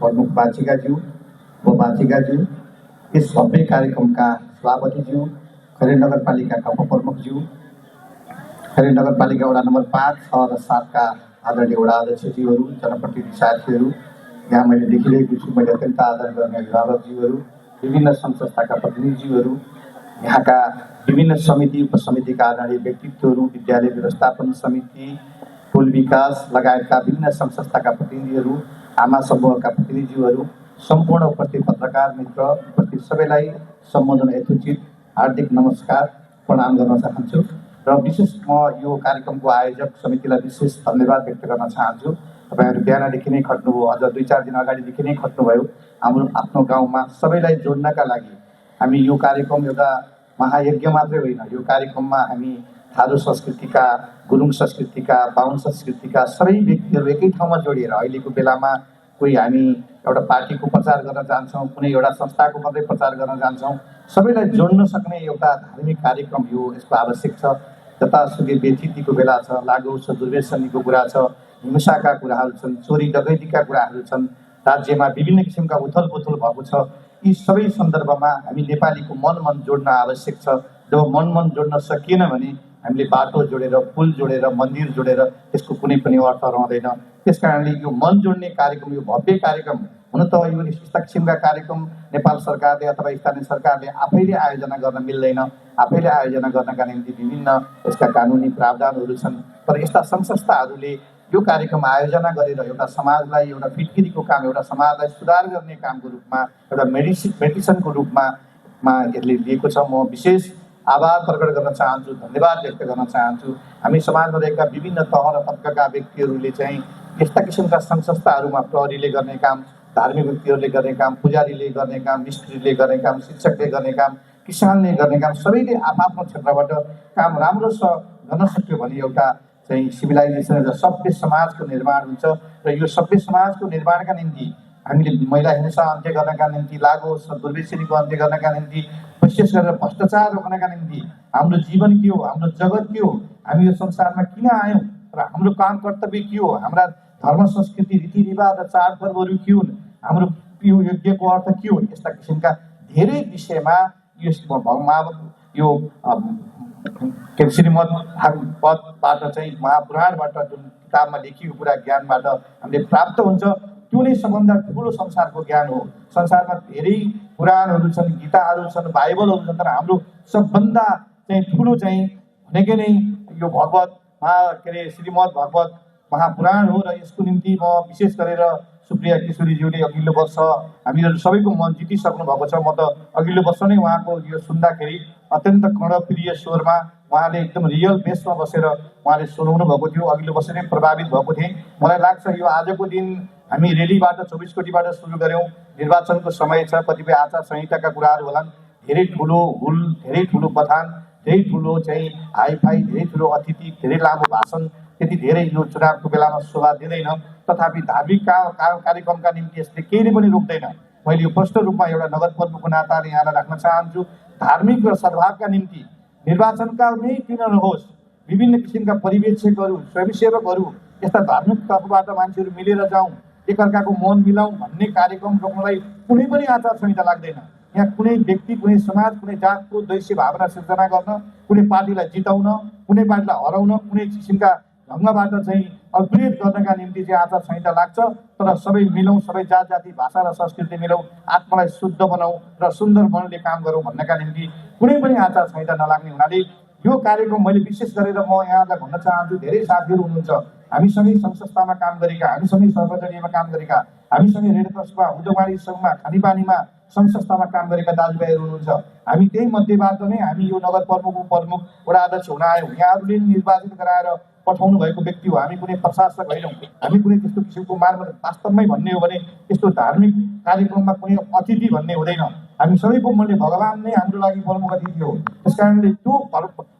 प्रमुख बाचिकाज्यू व बाचिकाज्यू, यस भव्य कार्यक्रमका सभापतिज्यू, खरेल नगरपालिकाका उपप्रमुखज्यू, खरेल नगरपालिका वडा नम्बर 5, 6 र 7 का आदरणीय वडा अध्यक्षज्यूहरू, जनप्रतिनिधि साथीहरू, यहाँ मैले देखिरहेको छु, मैले अत्यन्त आदर गर्ने अभिभावकज्यूहरू, विभिन्न सङ्घ संस्थाका प्रतिनिधिज्यूहरू, यहाँका विभिन्न समिति उपसमितिका आदरणीय व्यक्तित्वहरू, विद्यालय व्यवस्थापन समिति, पुल विकास लगायतका विभिन्न सङ्घ संस्थाका प्रतिनिधिहरू, आमा समूहका प्रतिनिधिहरू, सम्पूर्ण उपस्थित पत्रकार मित्र, उपस्थित सबैलाई सम्बोधन यथोचित हार्दिक नमस्कार प्रणाम गर्न चाहन्छु र विशेष म यो कार्यक्रमको आयोजक समितिलाई विशेष धन्यवाद व्यक्त गर्न चाहन्छु। तपाईहरु बिहानदेखि नै खट्नुभयो, अझ 2-4 दिन अगाडिदेखि नै खट्नुभयो हाम्रो आफ्नो गाउँमा सबैलाई जोड्नका लागि। हामी यो कार्यक्रम एउटा महायज्ञ मात्रै होइन, यो कार्यक्रममा हामी थारू संस्कृतिका, गुरुङ संस्कृतिका, बाहुन संस्कृतिका सबै व्यक्तिहरू एकै ठाउँमा जोडिएर अहिलेको बेलामा कोही हामी एउटा पार्टीको प्रचार गर्न जान्छौँ, कुनै एउटा संस्थाको मात्रै प्रचार गर्न जान्छौँ, सबैलाई जोड्न सक्ने एउटा धार्मिक कार्यक्रम यो, यसको आवश्यक छ। जतासुकै व्यथितिको बेला छ, लागु छ, दुर्व्यसनीको कुरा छ, हिंसाका कुराहरू छन्, चोरी डकैतीका कुराहरू छन्, राज्यमा विभिन्न किसिमका उथलपुथल भएको छ। यी सबै सन्दर्भमा हामी नेपालीको मन जोड्न आवश्यक छ। जब मन जोड्न सकिएन भने हामीले बाटो जोडेर, पुल जोडेर, मन्दिर जोडेर त्यसको कुनै पनि अर्थ रहँदैन। त्यस कारणले यो मन जोड्ने कार्यक्रम, यो भव्य कार्यक्रम, हुन त यो यस्ता किसिमका कार्यक्रम नेपाल सरकारले अथवा स्थानीय सरकारले आफैले आयोजना गर्न मिल्दैन। आफैले आयोजना गर्नका निम्ति विभिन्न यसका कानुनी प्रावधानहरू छन्, तर यस्ता सङ्घ संस्थाहरूले यो कार्यक्रम आयोजना गरेर एउटा समाजलाई एउटा फिटकिरीको काम, एउटा समाजलाई सुधार गर्ने कामको रूपमा, एउटा मेडिसिनको रूपमा यसले लिएको छ। म विशेष आभार प्रकट गर्न चाहन्छु, धन्यवाद व्यक्त गर्न चाहन्छु। हामी समाजमा रहेका विभिन्न तह र तबकाका व्यक्तिहरूले चाहिँ यस्ता किसिमका सङ्घ संस्थाहरूमा प्रहरीले गर्ने काम, धार्मिक व्यक्तिहरूले गर्ने काम, पुजारीले गर्ने काम, मिस्त्रीले गर्ने काम, शिक्षकले गर्ने काम, किसानले गर्ने काम, सबैले आफ्नो क्षेत्रबाट काम राम्रो गर्न सक्यो भने एउटा चाहिँ सिभिलाइजेसन र सभ्य समाजको निर्माण हुन्छ। र यो सभ्य समाजको निर्माणका निम्ति हामीले महिला हिंसा अन्त्य गर्नका निम्ति, लागु दुर्व्यसनीको अन्त्य गर्नका निम्ति, विशेष गरेर भ्रष्टाचार रोक्नका निम्ति हाम्रो जीवन के हो, हाम्रो जगत के हो, हामी यो संसारमा किन आयौँ र हाम्रो काम कर्तव्य के हो, हाम्रा धर्म संस्कृति रीतिरिवाज र चाडपर्वहरू के हुन्, हाम्रो यो यज्ञको अर्थ के हो, यस्ता किसिमका धेरै विषयमा यो श्रीमद् भागवतबाट चाहिँ महापुराणबाट जुन किताबमा लेखिएको कुरा ज्ञानबाट हामीले प्राप्त हुन्छ, त्यो नै सबभन्दा ठुलो संसारको ज्ञान हो। संसारमा धेरै पुराणहरू छन्, गीताहरू छन्, बाइबलहरू छन्, तर हाम्रो सबभन्दा चाहिँ ठुलो चाहिँ भनेकै नै यो श्रीमद् भागवत महापुराण हो। र यसको निम्ति म विशेष गरेर सुप्रिया किशोरीज्यूले अघिल्लो वर्ष हामीहरू सबैको मन जितिसक्नु भएको छ। म त अघिल्लो वर्ष नै उहाँको यो सुन्दाखेरि अत्यन्त कर्णप्रिय स्वरमा उहाँले एकदम रियल बेसमा बसेर उहाँले सुनाउनु भएको थियो। अघिल्लो वर्ष नै प्रभावित भएको थिएँ। मलाई लाग्छ यो आजको दिन हामी रेलीबाट 24 कोटीबाट सुरु गऱ्यौँ, निर्वाचनको समय छ, कतिपय आचार संहिताका कुराहरू होलान्, धेरै ठुलो हुल, धेरै ठुलो बथान, धेरै ठुलो चाहिँ हाइफाई, धेरै ठुलो अतिथि, धेरै लामो भाषण, त्यति धेरै यो चुनावको बेलामा शोभा दिँदैन। तथापि धार्मिक कार्यक्रमका निम्ति यसले केही पनि रोक्दैन। मैले यो प्रष्ट रूपमा एउटा नगर प्रमुखको नाताले यहाँलाई राख्न चाहन्छु, धार्मिक र सद्भावका निम्ति निर्वाचनका नै किन नहोस्, विभिन्न किसिमका पर्यवेक्षकहरू, स्वयंसेवकहरू, यस्ता धार्मिक तर्फबाट मान्छेहरू मिलेर जाउँ, एकअर्काको मन मिलाउँ भन्ने कार्यक्रम रोक्नलाई कुनै पनि आचार संहिता लाग्दैन। यहाँ कुनै व्यक्ति, कुनै समाज, कुनै जातको द्वेषी भावना सिर्जना गर्न, कुनै पार्टीलाई जिताउन, कुनै पार्टीलाई हराउन, कुनै किसिमका ढङ्गबाट चाहिँ अपग्रेड गर्नका निम्ति चाहिँ आचार संहिता लाग्छ। तर सबै मिलौँ, सबै जात जाति, भाषा र संस्कृति मिलौँ, आत्मालाई शुद्ध बनाऊ र सुन्दर मनले काम गरौँ भन्नका निम्ति कुनै पनि आचार संहिता नलाग्ने हुनाले यो कार्यक्रम मैले विशेष गरेर म यहाँलाई भन्न चाहन्छु, धेरै साथीहरू हुनुहुन्छ हामीसँगै सङ्घ संस्थामा काम गरेका, हामीसँगै सर्वजनीयमा काम गरेका, हामीसँगै रेड क्रसमा, उद्योगवाणी सङ्घमा, खानेपानीमा सङ्घ संस्थामा काम गरेका दाजुभाइहरू हुनुहुन्छ। हामी त्यही मध्येबाट नै हामी यो नगर प्रमुख वडा अध्यक्ष हुन आयौँ। यहाँहरूले निर्वाचित गराएर पठाउनु भएको व्यक्ति हो, हामी कुनै प्रशासक होइनौँ, हामी कुनै त्यस्तो किसिमको मार्फत वास्तवमै भन्ने हो भने त्यस्तो धार्मिक कार्यक्रममा कुनै अतिथि भन्ने हुँदैन। हामी सबैको मनले भगवान नै हाम्रो लागि प्रमुख अतिथि हो। त्यस कारणले त्यो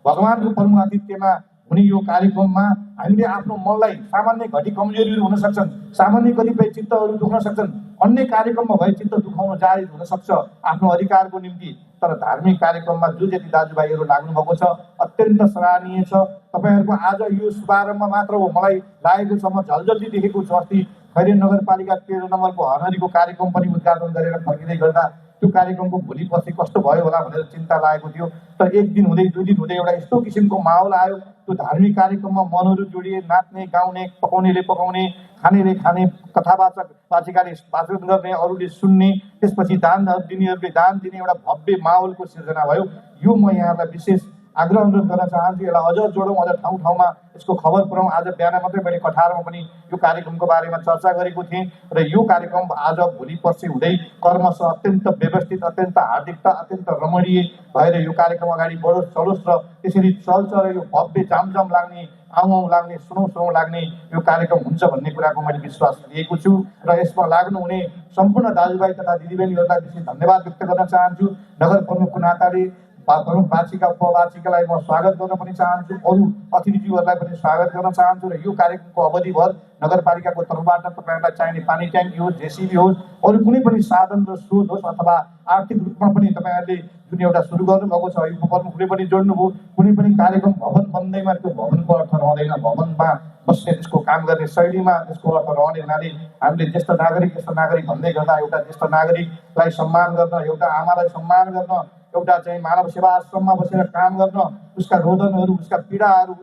भगवानको प्रमुख आतिथ्यमा हुने यो कार्यक्रममा हामीले आफ्नो मनलाई, सामान्य घटी कमजोरीहरू हुन सक्छन्, सामान्य कतिपय चित्तहरू दुख्न सक्छन्, अन्य कार्यक्रममा भए चित्त दुखाउन जायज हुन सक्छ आफ्नो अधिकारको निम्ति। तर धार्मिक कार्यक्रममा जो जति दाजुभाइहरू लाग्नु भएको छ अत्यन्त सराहनीय छ। तपाईँहरूको आज यो शुभारम्भ मात्र हो, मलाई लागेको छ, म झलझल्ती देखेको छु। अस्ति खैरे नगरपालिका 13 नम्बरको हनरीको कार्यक्रम पनि उद्घाटन गरेर फर्किँदै गर्दा त्यो कार्यक्रमको भोलि पछि कस्तो भयो होला भनेर चिन्ता लागेको थियो। तर एक दिन हुँदै 2 दिन हुँदै एउटा यस्तो किसिमको माहौल आयो, त्यो धार्मिक कार्यक्रममा मनहरू जोडिए, नाच्ने गाउने, पकाउनेले पकाउने, खानेले खाने, कथावाचक वाचिकाले वाचन गर्ने, अरूले सुन्ने, त्यसपछि दान दिनेहरूले दान दिने एउटा भव्य माहौलको सिर्जना भयो। यो म यहाँलाई विशेष आग्रह अनुरोध गर्न चाहन्छु, यसलाई अझ जोडौँ, अझ ठाउँ ठाउँमा यसको खबर पुऱ्याउँ। आज बिहान मात्रै मैले कठारमा पनि यो कार्यक्रमको बारेमा चर्चा गरेको थिएँ र यो कार्यक्रम आज भोलि पर्सि हुँदै कर्मश अत्यन्त व्यवस्थित, अत्यन्त हार्दिकता, अत्यन्त रमणीय भएर यो कार्यक्रम अगाडि बढोस्, चलोस् र त्यसरी चल्छ र यो भव्य जामजाम लाग्ने, आउँ लाग्ने, सुनौ लाग्ने यो कार्यक्रम हुन्छ भन्ने कुराको मैले विश्वास लिएको छु र यसमा लाग्नुहुने सम्पूर्ण दाजुभाइ तथा दिदीबहिनीहरूलाई विशेष धन्यवाद व्यक्त गर्न चाहन्छु। नगर प्रमुखको नाताले प्रमुख वाचिका उपवाचिकालाई म स्वागत गर्न पनि चाहन्छु, अरू अतिथिज्यूहरूलाई पनि स्वागत गर्न चाहन्छु र यो कार्यक्रमको अवधिभर नगरपालिकाको तर्फबाट तपाईँहरूलाई चाहिने पानी ट्याङ्की होस्, जेसिबी होस्, अरू कुनै पनि साधन र स्रोत होस् अथवा आर्थिक रूपमा पनि तपाईँहरूले जुन एउटा सुरु गर्नुभएको छ, यो प्रमुखले पनि जोड्नुभयो। कुनै पनि कार्यक्रम भवन बन्दैमा त्यो भवनको अर्थ रहँदैन, भवनमा बस्ने त्यसको काम गर्ने शैलीमा त्यसको अर्थ रहने हुनाले हामीले ज्येष्ठ नागरिक भन्दै गर्दा एउटा ज्येष्ठ नागरिकलाई सम्मान गर्न, एउटा आमालाई सम्मान गर्न, एउटा चाहिँ मानव सेवा आश्रममा बसेर काम गर्न, उसका रोदनहरू, उसका पीडाहरू,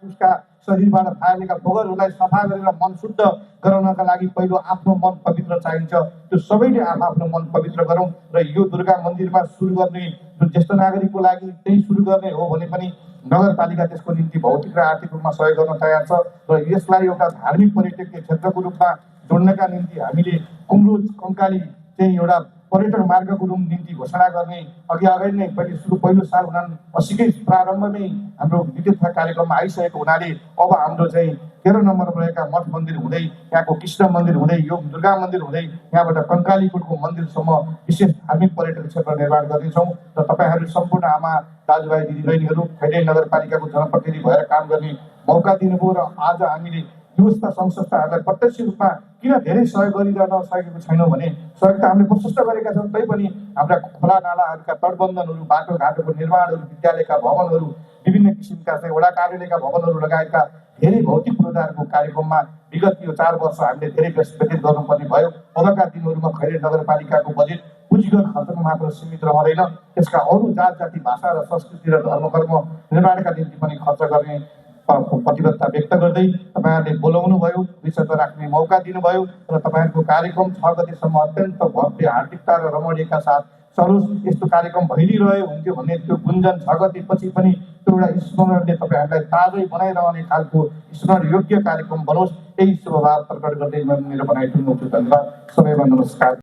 उसका शरीरबाट फालेका फोगरहरूलाई सफा गरेर मन शुद्ध गराउनका लागि पहिलो आफ्नो मन पवित्र चाहिन्छ। त्यो सबैले आफ्नो मन पवित्र गरौँ र यो दुर्गा मन्दिरमा सुरु गर्ने जो ज्येष्ठ नागरिकको लागि त्यही सुरु गर्ने हो भने पनि नगरपालिका त्यसको निम्ति भौतिक र आर्थिक रूपमा सहयोग गर्न तयार छ र यसलाई एउटा धार्मिक पर्यटकीय क्षेत्रको रूपमा जोड्नका निम्ति हामीले कुम्रोज कङ्काली चाहिँ एउटा पर्यटन मार्गको निम्ति घोषणा गर्ने अघि नै पहिलो साल 79कै प्रारम्भमै हाम्रो विद्युत कार्यक्रममा आइसकेको हुनाले अब हाम्रो चाहिँ 13 नम्बरमा रहेका मठ मन्दिर हुँदै, यहाँको कृष्ण मन्दिर हुँदै, यो दुर्गा मन्दिर हुँदै यहाँबाट कङ्कालीकोटको मन्दिरसम्म विशेष धार्मिक पर्यटन क्षेत्र निर्माण गर्नेछौँ र तपाईँहरू सम्पूर्ण आमा दाजुभाइ दिदीबहिनीहरू खैरे नगरपालिकाको जनप्रतिनिधि भएर काम गर्ने मौका दिनुभयो र आज हामीले व्यवस्था सङ्घ संस्थाहरूलाई प्रत्यक्ष रूपमा किन धेरै सहयोग गरिरहन सकेको छैनौँ भने सहयोग त हामीले प्रशस्त गरेका छौँ, तैपनि हाम्रा खोला नालाहरूका तटबन्धनहरू, बाटोघाटोको निर्माणहरू, विद्यालयका भवनहरू, विभिन्न किसिमका चाहिँ वडा कार्यालयका भवनहरू लगायतका धेरै भौतिक पूर्वाधारको कार्यक्रममा विगत यो 4 वर्ष हामीले धेरै व्यतीत गर्नुपर्ने भयो। अबका दिनहरूमा खैरे नगरपालिकाको बजेट पुँजीगत खर्चमा मात्र सीमित रहँदैन, त्यसका अरू जात जाति, भाषा र संस्कृति र धर्मकर्म निर्माणका निम्ति पनि खर्च गर्ने प्रतिबद्धता व्यक्त गर्दै तपाईँहरूले बोलाउनु भयो, विषयमा राख्ने मौका दिनुभयो र तपाईँहरूको कार्यक्रम 6 गतेसम्म अत्यन्त भव्य हार्दिकता र रमणीयका साथ चलोस्। यस्तो कार्यक्रम भइरह्यो हुन्थ्यो भने त्यो गुन्जन 6 गतेपछि पनि त्यो एउटा स्मरणले तपाईँहरूलाई ताजै बनाइरहने खालको स्मरण योग्य कार्यक्रम बनोस्, यही शुभभाव प्रकट गर्दै म मेरो भनाइ टुङ्ग्याउँछु। धन्यवाद, सबैमा नमस्कार।